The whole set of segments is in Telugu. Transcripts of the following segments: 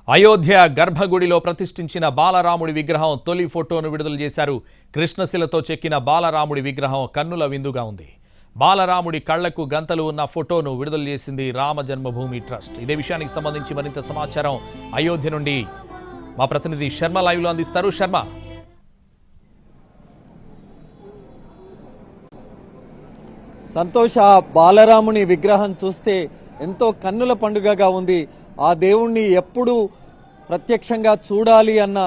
అయోధ్య గర్భగుడిలో ప్రతిష్ఠించిన బాలరాముడి విగ్రహం తొలి ఫోటోను విడుదల చేశారు. కృష్ణశిలతో చెక్కిన బాలరాముడి విగ్రహం కన్నుల విందుగా ఉంది. బాలరాముడి కళ్లకు గంతలు ఉన్న ఫోటోను విడుదల చేసింది రామ జన్మభూమి ట్రస్ట్. ఇదే విషయానికి సంబంధించి మరింత సమాచారం అయోధ్య నుండి మా ప్రతినిధి శర్మ లైవ్ లో అందిస్తారు. శర్మ, సంతోష్, ఆ బాలరాముని విగ్రహం చూస్తే ఎంతో కన్నుల పండుగగా ఉంది. ఆ దేవుణ్ణి ఎప్పుడు ప్రత్యక్షంగా చూడాలి అన్న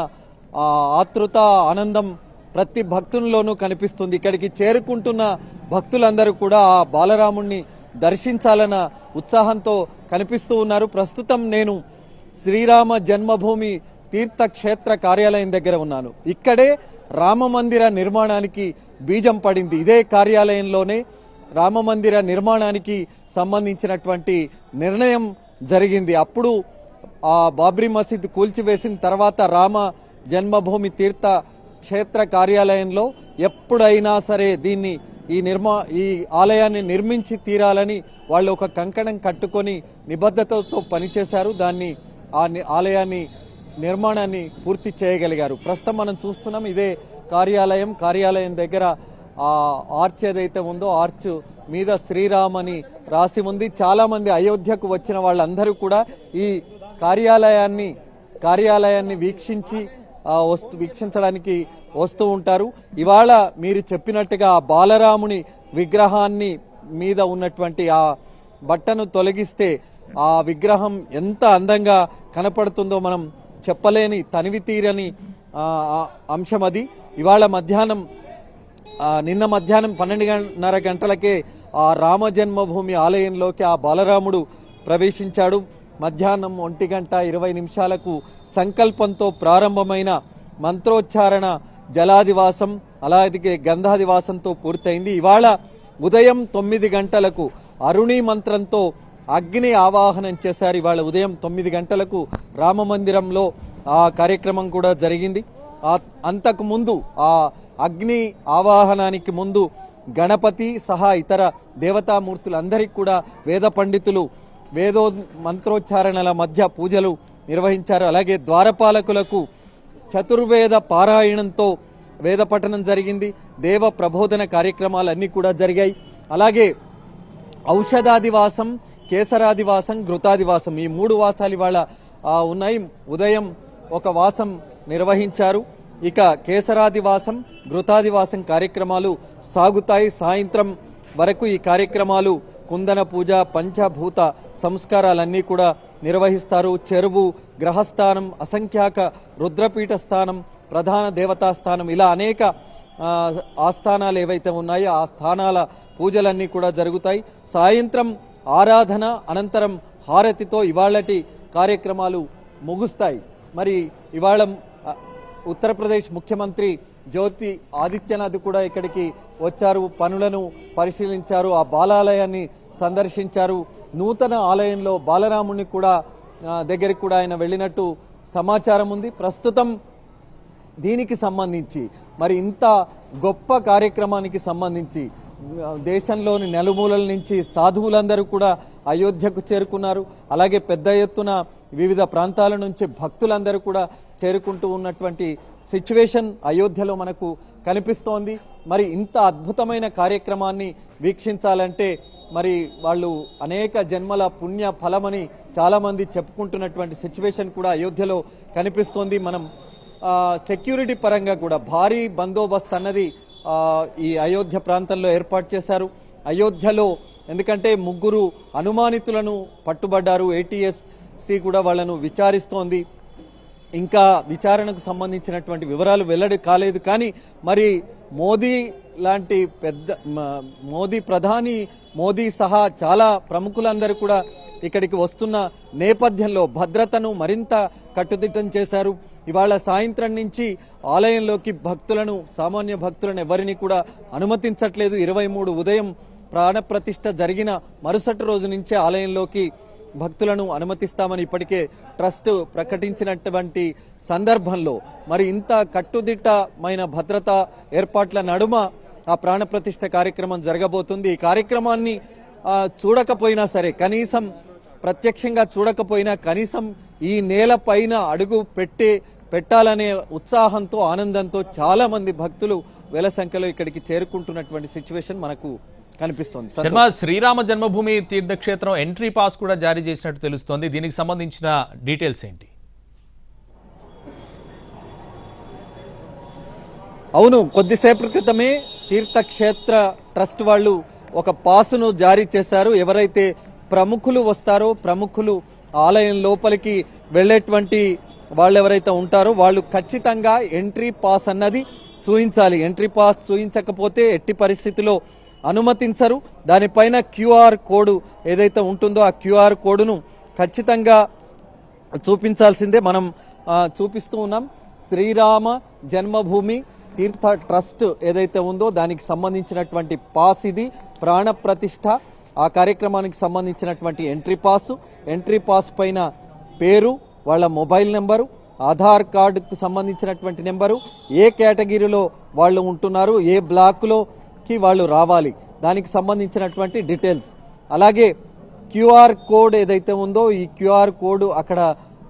ఆతృత, ఆనందం ప్రతి భక్తుల్లోనూ కనిపిస్తుంది. ఇక్కడికి చేరుకుంటున్న భక్తులందరూ కూడా ఆ బాలరాముణ్ణి దర్శించాలన్న ఉత్సాహంతో కనిపిస్తూ ఉన్నారు. ప్రస్తుతం నేను శ్రీరామ జన్మభూమి తీర్థక్షేత్ర కార్యాలయం దగ్గర ఉన్నాను. ఇక్కడే రామ మందిర నిర్మాణానికి బీజం పడింది. ఇదే కార్యాలయంలోనే రామ మందిర నిర్మాణానికి సంబంధించినటువంటి నిర్ణయం జరిగింది. అప్పుడు ఆ బాబ్రీ మసీద్ కూల్చివేసిన తర్వాత రామ జన్మభూమి తీర్థ క్షేత్ర కార్యాలయంలో ఎప్పుడైనా సరే ఈ ఆలయాన్ని నిర్మించి తీరాలని వాళ్ళు ఒక కంకణం కట్టుకొని నిబద్ధతతో పనిచేశారు. ఆలయాన్ని నిర్మాణాన్ని పూర్తి చేయగలిగారు. ప్రస్తుతం మనం చూస్తున్నాం ఇదే కార్యాలయం దగ్గర ఆ ఆర్చ్ ఏదైతే ఉందో ఆర్చ్ మీద శ్రీరామ్ అని రాసి ఉంది. చాలా మంది అయోధ్యకు వచ్చిన వాళ్ళందరూ కూడా ఈ కార్యాలయాన్ని వీక్షించడానికి వస్తూ ఉంటారు. ఇవాళ మీరు చెప్పినట్టుగా బాలరాముని విగ్రహాన్ని మీద ఉన్నటువంటి ఆ బట్టను తొలగిస్తే ఆ విగ్రహం ఎంత అందంగా కనపడుతుందో మనం చెప్పలేని, తనివి తీరని అంశం అది. ఇవాళ నిన్న మధ్యాహ్నం 12:30 గంటలకే ఆ రామ జన్మభూమి ఆలయంలోకి ఆ బాలరాముడు ప్రవేశించాడు. మధ్యాహ్నం 1:20 సంకల్పంతో ప్రారంభమైన మంత్రోచ్చారణ, జలాదివాసం, అలాగే గంధాదివాసంతో పూర్తయింది. ఇవాళ ఉదయం 9 గంటలకు అరుణి మంత్రంతో అగ్ని ఆవాహనం చేశారు. ఇవాళ ఉదయం 9 గంటలకు రామ మందిరంలో ఆ కార్యక్రమం కూడా జరిగింది. అంతకు ముందు ఆ అగ్ని ఆవాహనానికి ముందు గణపతి సహా ఇతర దేవతామూర్తులందరికీ కూడా వేద పండితులు మంత్రోచ్చారణల మధ్య పూజలు నిర్వహించారు. అలాగే ద్వారపాలకులకు చతుర్వేద పారాయణంతో వేద పఠనం జరిగింది. దేవ ప్రబోధన కార్యక్రమాలన్నీ కూడా జరిగాయి. అలాగే ఔషధాదివాసం, కేసరాదివాసం, ఘృతాదివాసం, ఈ 3 వాసాలు ఇవాళ ఉన్నాయి. ఉదయం ఒక వాసం నిర్వహించారు. ఇక కేసరాదివాసం, ఘృతాదివాసం కార్యక్రమాలు సాగుతాయి. సాయంత్రం వరకు ఈ కార్యక్రమాలు కుందన పూజ, పంచభూత సంస్కారాలన్నీ కూడా నిర్వహిస్తారు. చెరువు, గ్రహస్థానం, అసంఖ్యాక రుద్రపీఠ స్థానం, ప్రధాన దేవతా స్థానం, ఇలా అనేక ఆస్థానాలు ఏవైతే ఉన్నాయో ఆ స్థానాల పూజలన్నీ కూడా జరుగుతాయి. సాయంత్రం ఆరాధన అనంతరం హారతితో ఇవాళటి కార్యక్రమాలు ముగుస్తాయి. మరి ఇవాళ ఉత్తరప్రదేశ్ ముఖ్యమంత్రి జ్యోతి ఆదిత్యనాథ్ కూడా ఇక్కడికి వచ్చారు, పనులను పరిశీలించారు, ఆ బాలాలయాన్ని సందర్శించారు. నూతన ఆలయంలో బాలరాముని కూడా దగ్గరికి కూడా ఆయన వెళ్ళినట్టు సమాచారం ఉంది. ప్రస్తుతం దీనికి సంబంధించి మరి ఇంత గొప్ప కార్యక్రమానికి సంబంధించి దేశంలోని నలుమూలల నుంచి సాధువులందరూ కూడా అయోధ్యకు చేరుకున్నారు. అలాగే పెద్ద ఎత్తున వివిధ ప్రాంతాల నుంచి భక్తులందరూ కూడా చేరుకుంటూ ఉన్నటువంటి సిచ్యువేషన్ అయోధ్యలో మనకు కనిపిస్తోంది. మరి ఇంత అద్భుతమైన కార్యక్రమాన్ని వీక్షించాలంటే మరి వాళ్ళు అనేక జన్మల పుణ్య ఫలమని చాలా మంది చెప్పుకుంటున్నటువంటి సిచ్యువేషన్ కూడా అయోధ్యలో కనిపిస్తోంది. మనం సెక్యూరిటీ పరంగా కూడా భారీ బందోబస్తు అన్నది ఈ అయోధ్య ప్రాంతంలో ఏర్పాటు చేశారు. అయోధ్యలో ఎందుకంటే 3 అనుమానితులను పట్టుబడ్డారు. ATSC కూడా వాళ్లను విచారిస్తోంది. ఇంకా విచారణకు సంబంధించినటువంటి వివరాలు వెల్లడి కాలేదు. కానీ మరి ప్రధాని మోదీ సహా చాలా ప్రముఖులందరూ కూడా ఇక్కడికి వస్తున్న నేపథ్యంలో భద్రతను మరింత కట్టుదిట్టం చేశారు. ఇవాళ సాయంత్రం నుంచి ఆలయంలోకి సామాన్య భక్తులను ఎవరిని కూడా అనుమతించట్లేదు. 23 ఉదయం ప్రాణప్రతిష్ఠ జరిగిన మరుసటి రోజు నుంచే ఆలయంలోకి భక్తులను అనుమతిస్తామని ఇప్పటికే ట్రస్ట్ ప్రకటించినటువంటి సందర్భంలో మరి ఇంత కట్టుదిట్టమైన భద్రతా ఏర్పాట్ల నడుమ ఆ ప్రాణప్రతిష్ఠ కార్యక్రమం జరగబోతుంది. ఈ కార్యక్రమాన్ని చూడకపోయినా సరే, కనీసం ప్రత్యక్షంగా చూడకపోయినా కనీసం ఈ నేల పైన అడుగు పెట్టాలనే ఉత్సాహంతో ఆనందంతో చాలా మంది భక్తులు వేల సంఖ్యలో ఇక్కడికి చేరుకుంటున్నటువంటి సిచ్యువేషన్ మనకు కనిపిస్తోంది. శర్మ, శ్రీరామ జన్మభూమి తీర్థక్షేత్రం ఎంట్రీ పాస్ కూడా జారీ చేసినట్టు తెలుస్తోంది. దీనికి సంబంధించిన డీటెయిల్స్ ఏంటి? అవును, కొద్దిసేపటి క్రితమే తీర్థక్షేత్ర ట్రస్ట్ వాళ్ళు ఒక పాసును జారీ చేశారు. ఎవరైతే ప్రముఖులు వస్తారో, ప్రముఖులు ఆలయం లోపలికి వెళ్ళేటువంటి వాళ్ళు ఎవరైతే ఉంటారో వాళ్ళు ఖచ్చితంగా ఎంట్రీ పాస్ అన్నది చూయించాలి. ఎంట్రీ పాస్ చూయించకపోతే ఎట్టి పరిస్థితిలో అనుమతించరు. దానిపైన క్యూఆర్ కోడ్ ఏదైతే ఉంటుందో ఆ క్యూఆర్ కోడ్ను ఖచ్చితంగా చూపించాల్సిందే. మనం చూపిస్తూ ఉన్నాం. శ్రీరామ జన్మభూమి తీర్థ ట్రస్ట్ ఏదైతే ఉందో దానికి సంబంధించినటువంటి పాస్ ఇది. ప్రాణ ప్రతిష్ఠ ఆ కార్యక్రమానికి సంబంధించినటువంటి ఎంట్రీ పాస్ పైన పేరు, వాళ్ళ మొబైల్ నెంబరు, ఆధార్ కార్డుకు సంబంధించినటువంటి నెంబరు, ఏ కేటగిరీలో వాళ్ళు ఉంటున్నారు, ఏ బ్లాక్లోకి వాళ్ళు రావాలి, దానికి సంబంధించినటువంటి డీటెయిల్స్, అలాగే క్యూఆర్ కోడ్ ఏదైతే ఉందో ఈ క్యూఆర్ కోడ్ అక్కడ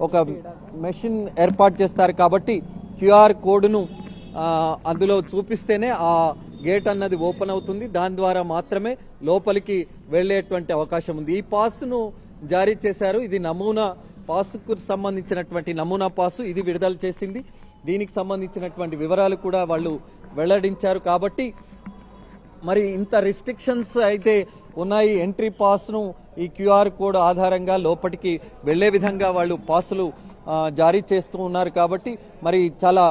ఒక మెషిన్ ఏర్పాటు చేస్తారు కాబట్టి క్యూఆర్ కోడ్ను అందులో చూపిస్తేనే ఆ గేట్ అన్నది ఓపెన్ అవుతుంది. దాని ద్వారా మాత్రమే లోపలికి వెళ్ళేటువంటి అవకాశం ఉంది. ఈ పాస్ను జారీ చేశారు. ఇది నమూనా పాస్కు సంబంధించినటువంటి నమూనా పాసు ఇది విడుదల చేసింది. దీనికి సంబంధించినటువంటి వివరాలు కూడా వాళ్ళు వెల్లడించారు. కాబట్టి మరి ఇంత రిస్ట్రిక్షన్స్ అయితే ఉన్నాయి. ఎంట్రీ పాస్ను ఈ క్యూఆర్ కోడ్ ఆధారంగా లోపలికి వెళ్లే విధంగా వాళ్ళు పాసులు జారీ చేస్తూ ఉన్నారు. కాబట్టి మరి చాలా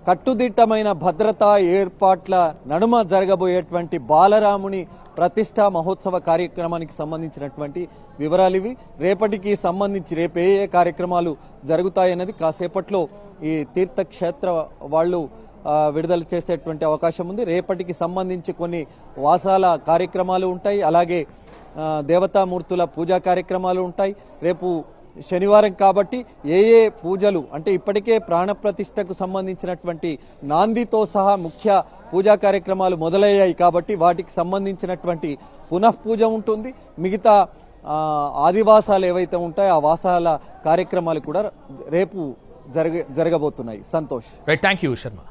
కట్టుదిట్టమైన భద్రతా ఏర్పాట్ల నడుమ జరగబోయేటువంటి బాలరాముని ప్రతిష్టా మహోత్సవ కార్యక్రమానికి సంబంధించినటువంటి వివరాలు ఇవి. రేపటికి సంబంధించి రేపు ఏ కార్యక్రమాలు జరుగుతాయన్నది కాసేపట్లో ఈ తీర్థక్షేత్ర వాళ్ళు విడుదల చేసేటువంటి అవకాశం ఉంది. రేపటికి సంబంధించి కొన్ని వాసాల కార్యక్రమాలు ఉంటాయి. అలాగే దేవతామూర్తుల పూజా కార్యక్రమాలు ఉంటాయి. రేపు శనివారం కాబట్టి ఏ పూజలు అంటే ఇప్పటికే ప్రాణప్రతిష్టకు సంబంధించినటువంటి నాందితో సహా ముఖ్య పూజా కార్యక్రమాలు మొదలయ్యాయి కాబట్టి వాటికి సంబంధించినటువంటి పునఃపూజ ఉంటుంది. మిగతా ఆదివాసాలు ఏవైతే ఉంటాయో ఆ వాసాల కార్యక్రమాలు కూడా రేపు జరగబోతున్నాయి. సంతోష్. Thank you Sharma.